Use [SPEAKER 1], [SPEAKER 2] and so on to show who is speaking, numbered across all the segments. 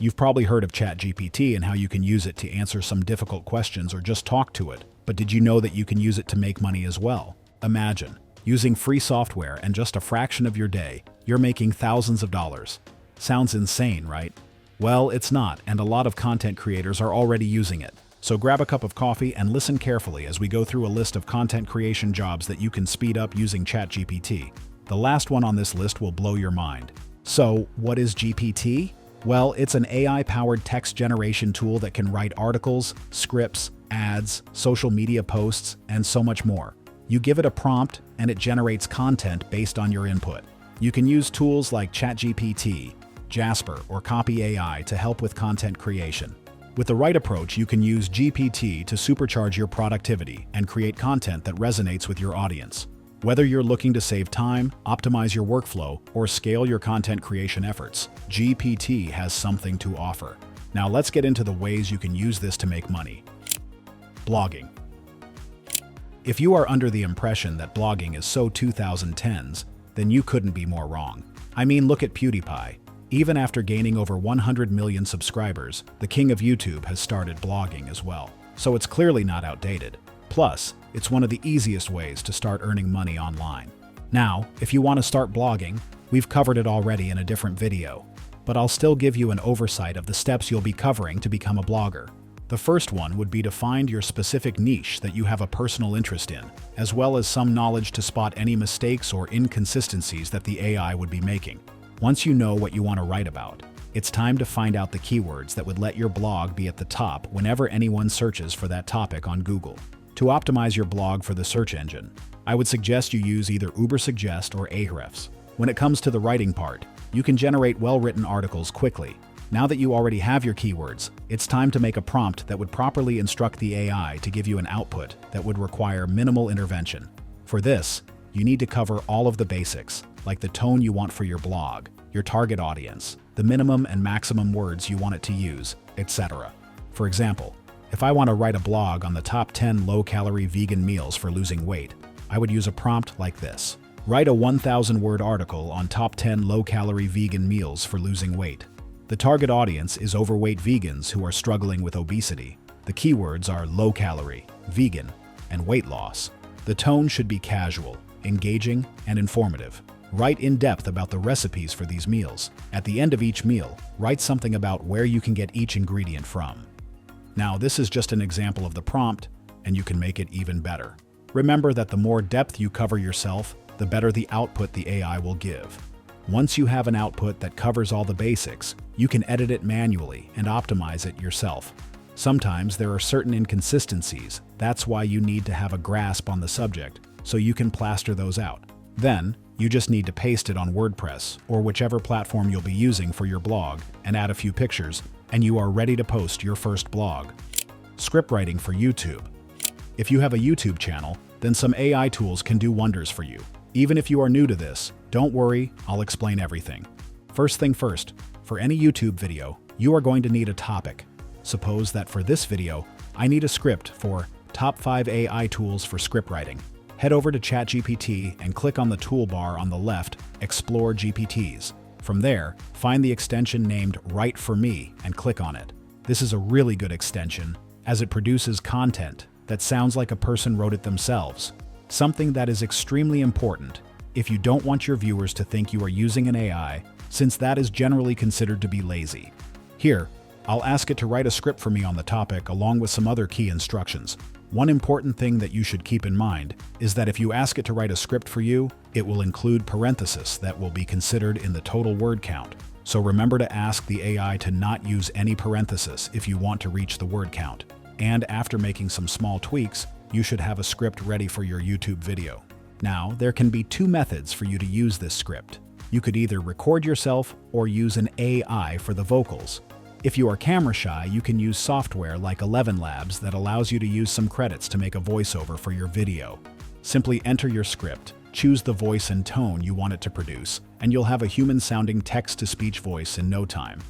[SPEAKER 1] You've probably heard of ChatGPT and how you can use it to answer some difficult questions or just talk to it. But did you know that you can use it to make money as well? Imagine, using free software and just a fraction of your day, you're making thousands of dollars. Sounds insane, right? Well, it's not, and a lot of content creators are already using it. So grab a cup of coffee and listen carefully as we go through a list of content creation jobs that you can speed up using ChatGPT. The last one on this list will blow your mind. So, what is GPT? Well, it's an AI-powered text generation tool that can write articles, scripts, ads, social media posts, and so much more. You give it a prompt, and it generates content based on your input. You can use tools like ChatGPT, Jasper, or Copy AI to help with content creation. With the right approach, you can use GPT to supercharge your productivity and create content that resonates with your audience. Whether you're looking to save time, optimize your workflow, or scale your content creation efforts, GPT has something to offer. Now let's get into the ways you can use this to make money. Blogging. If you are under the impression that blogging is so 2010s, then you couldn't be more wrong. I mean, look at PewDiePie. Even after gaining over 100 million subscribers, the king of YouTube has started blogging as well. So it's clearly not outdated. Plus, it's one of the easiest ways to start earning money online. Now, if you want to start blogging, we've covered it already in a different video, but I'll still give you an oversight of the steps you'll be covering to become a blogger. The first one would be to find your specific niche that you have a personal interest in, as well as some knowledge to spot any mistakes or inconsistencies that the AI would be making. Once you know what you want to write about, it's time to find out the keywords that would let your blog be at the top whenever anyone searches for that topic on Google. To optimize your blog for the search engine, I would suggest you use either Ubersuggest or Ahrefs. When it comes to the writing part, you can generate well-written articles quickly. Now that you already have your keywords, it's time to make a prompt that would properly instruct the AI to give you an output that would require minimal intervention. For this, you need to cover all of the basics, like the tone you want for your blog, your target audience, the minimum and maximum words you want it to use, etc. For example, if I want to write a blog on the top 10 low-calorie vegan meals for losing weight, I would use a prompt like this. Write a 1,000-word article on top 10 low-calorie vegan meals for losing weight. The target audience is overweight vegans who are struggling with obesity. The keywords are low-calorie, vegan, and weight loss. The tone should be casual, engaging, and informative. Write in depth about the recipes for these meals. At the end of each meal, write something about where you can get each ingredient from. Now, this is just an example of the prompt, and you can make it even better. Remember that the more depth you cover yourself, the better the output the AI will give. Once you have an output that covers all the basics, you can edit it manually and optimize it yourself. Sometimes there are certain inconsistencies. That's why you need to have a grasp on the subject, so you can plaster those out. Then, you just need to paste it on WordPress or whichever platform you'll be using for your blog and add a few pictures, and you are ready to post your first blog. Script writing for YouTube. If you have a YouTube channel, then some AI tools can do wonders for you. Even if you are new to this, don't worry, I'll explain everything. First thing first, for any YouTube video, you are going to need a topic. Suppose that for this video, I need a script for Top 5 AI Tools for Script Writing. Head over to ChatGPT and click on the toolbar on the left, Explore GPTs. From there, find the extension named Write for Me and click on it. This is a really good extension, as it produces content that sounds like a person wrote it themselves. Something that is extremely important if you don't want your viewers to think you are using an AI, since that is generally considered to be lazy. Here, I'll ask it to write a script for me on the topic along with some other key instructions. One important thing that you should keep in mind is that if you ask it to write a script for you, it will include parentheses that will be considered in the total word count. So remember to ask the AI to not use any parentheses if you want to reach the word count. And after making some small tweaks, you should have a script ready for your YouTube video. Now, there can be two methods for you to use this script. You could either record yourself or use an AI for the vocals. If you are camera shy, you can use software like 11 Labs that allows you to use some credits to make a voiceover for your video. Simply enter your script, choose the voice and tone you want it to produce, and you'll have a human-sounding text-to-speech voice in no time.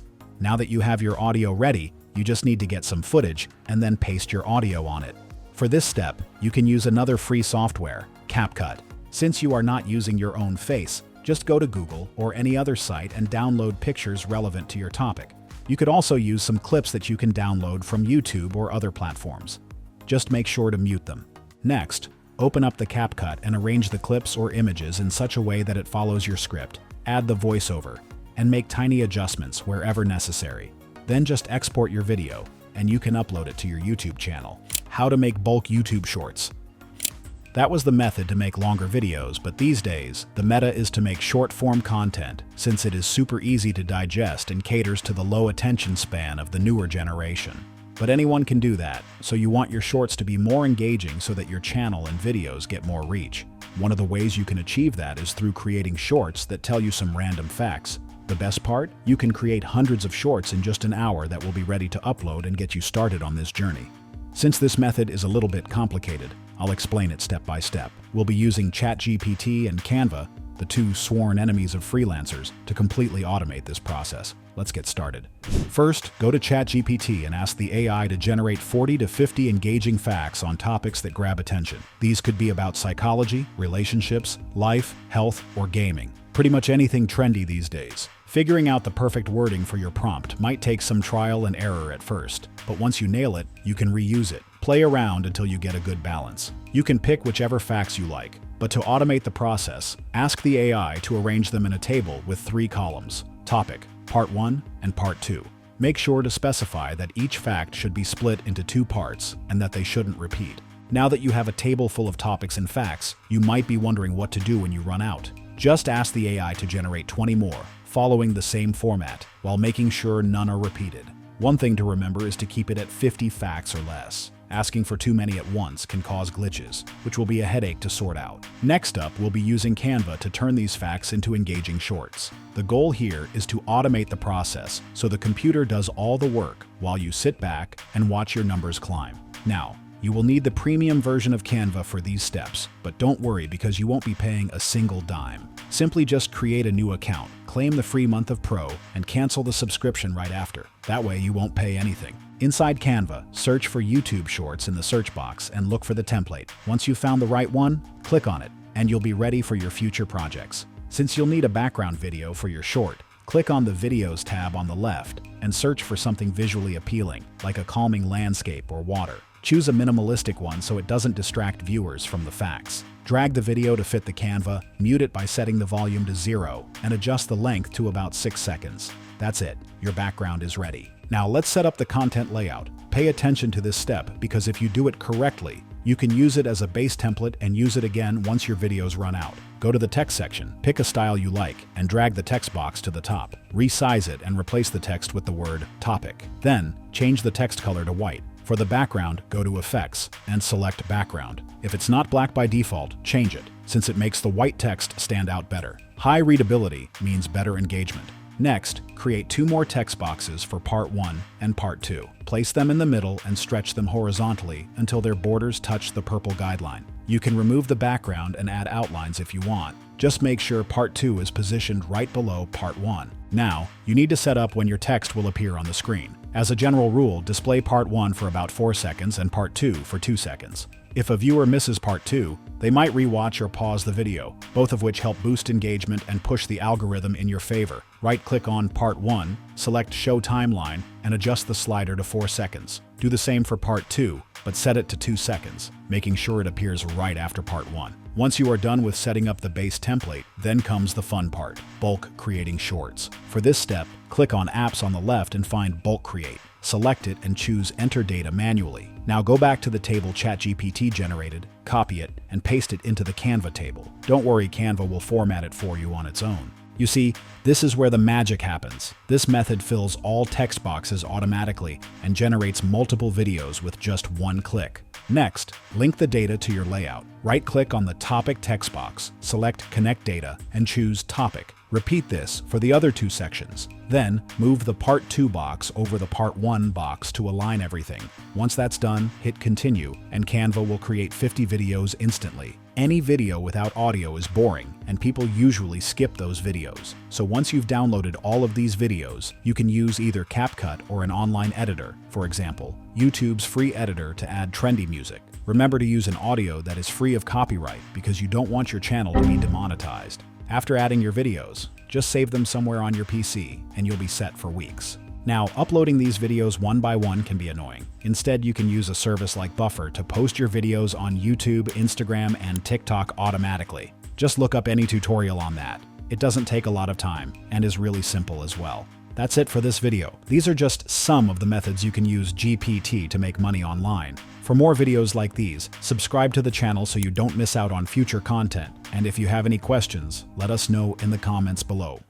[SPEAKER 1] Now that you have your audio ready, you just need to get some footage and then paste your audio on it. For this step, you can use another free software, CapCut. Since you are not using your own face, just go to Google or any other site and download pictures relevant to your topic. You could also use some clips that you can download from YouTube or other platforms. Just make sure to mute them. Next, open up the CapCut and arrange the clips or images in such a way that it follows your script. Add the voiceover, and make tiny adjustments wherever necessary. Then just export your video, and you can upload it to your YouTube channel. How to make bulk YouTube shorts. That was the method to make longer videos, but these days, the meta is to make short-form content, since it is super easy to digest and caters to the low attention span of the newer generation. But anyone can do that, so you want your shorts to be more engaging so that your channel and videos get more reach. One of the ways you can achieve that is through creating shorts that tell you some random facts. The best part? You can create hundreds of shorts in just an hour that will be ready to upload and get you started on this journey. Since this method is a little bit complicated, I'll explain it step by step. We'll be using ChatGPT and Canva, the two sworn enemies of freelancers, to completely automate this process. Let's get started. First, go to ChatGPT and ask the AI to generate 40 to 50 engaging facts on topics that grab attention. These could be about psychology, relationships, life, health, or gaming. Pretty much anything trendy these days. Figuring out the perfect wording for your prompt might take some trial and error at first, but once you nail it, you can reuse it. Play around until you get a good balance. You can pick whichever facts you like, but to automate the process, ask the AI to arrange them in a table with 3 columns: topic, part 1, and part 2. Make sure to specify that each fact should be split into 2 parts and that they shouldn't repeat. Now that you have a table full of topics and facts, you might be wondering what to do when you run out. Just ask the AI to generate 20 more, following the same format, while making sure none are repeated. One thing to remember is to keep it at 50 facts or less. Asking for too many at once can cause glitches, which will be a headache to sort out. Next up, we'll be using Canva to turn these facts into engaging shorts. The goal here is to automate the process so the computer does all the work while you sit back and watch your numbers climb. Now, you will need the premium version of Canva for these steps, but don't worry because you won't be paying a single dime. Simply just create a new account, claim the free month of Pro, and cancel the subscription right after. That way you won't pay anything. Inside Canva, search for YouTube Shorts in the search box and look for the template. Once you've found the right one, click on it, and you'll be ready for your future projects. Since you'll need a background video for your short, click on the Videos tab on the left and search for something visually appealing, like a calming landscape or water. Choose a minimalistic one so it doesn't distract viewers from the facts. Drag the video to fit the Canva, mute it by setting the volume to 0, and adjust the length to about 6 seconds. That's it, your background is ready. Now let's set up the content layout. Pay attention to this step because if you do it correctly, you can use it as a base template and use it again once your videos run out. Go to the text section, pick a style you like, and drag the text box to the top. Resize it and replace the text with the word topic. Then, change the text color to white. For the background, go to Effects and select Background. If it's not black by default, change it, since it makes the white text stand out better. High readability means better engagement. Next, create 2 more text boxes for Part 1 and Part 2. Place them in the middle and stretch them horizontally until their borders touch the purple guideline. You can remove the background and add outlines if you want. Just make sure Part 2 is positioned right below Part 1. Now, you need to set up when your text will appear on the screen. As a general rule, display Part 1 for about 4 seconds and Part 2 for 2 seconds. If a viewer misses Part 2, they might rewatch or pause the video, both of which help boost engagement and push the algorithm in your favor. Right-click on Part 1, select Show Timeline, and adjust the slider to 4 seconds. Do the same for Part 2, but set it to 2 seconds, making sure it appears right after Part 1. Once you are done with setting up the base template, then comes the fun part, bulk creating shorts. For this step, click on Apps on the left and find Bulk Create. Select it and choose Enter Data manually. Now go back to the table ChatGPT generated, copy it, and paste it into the Canva table. Don't worry, Canva will format it for you on its own. You see, this is where the magic happens. This method fills all text boxes automatically and generates multiple videos with just 1 click. Next, link the data to your layout. Right-click on the Topic text box, select Connect Data, and choose Topic. Repeat this for the other 2 sections. Then, move the Part 2 box over the Part 1 box to align everything. Once that's done, hit Continue, and Canva will create 50 videos instantly. Any video without audio is boring, and people usually skip those videos. So once you've downloaded all of these videos, you can use either CapCut or an online editor, for example, YouTube's free editor to add trendy music. Remember to use an audio that is free of copyright because you don't want your channel to be demonetized. After adding your videos, just save them somewhere on your PC and you'll be set for weeks. Now, uploading these videos one by one can be annoying. Instead, you can use a service like Buffer to post your videos on YouTube, Instagram, and TikTok automatically. Just look up any tutorial on that. It doesn't take a lot of time and is really simple as well. That's it for this video. These are just some of the methods you can use GPT to make money online. For more videos like these, subscribe to the channel so you don't miss out on future content. And if you have any questions, let us know in the comments below.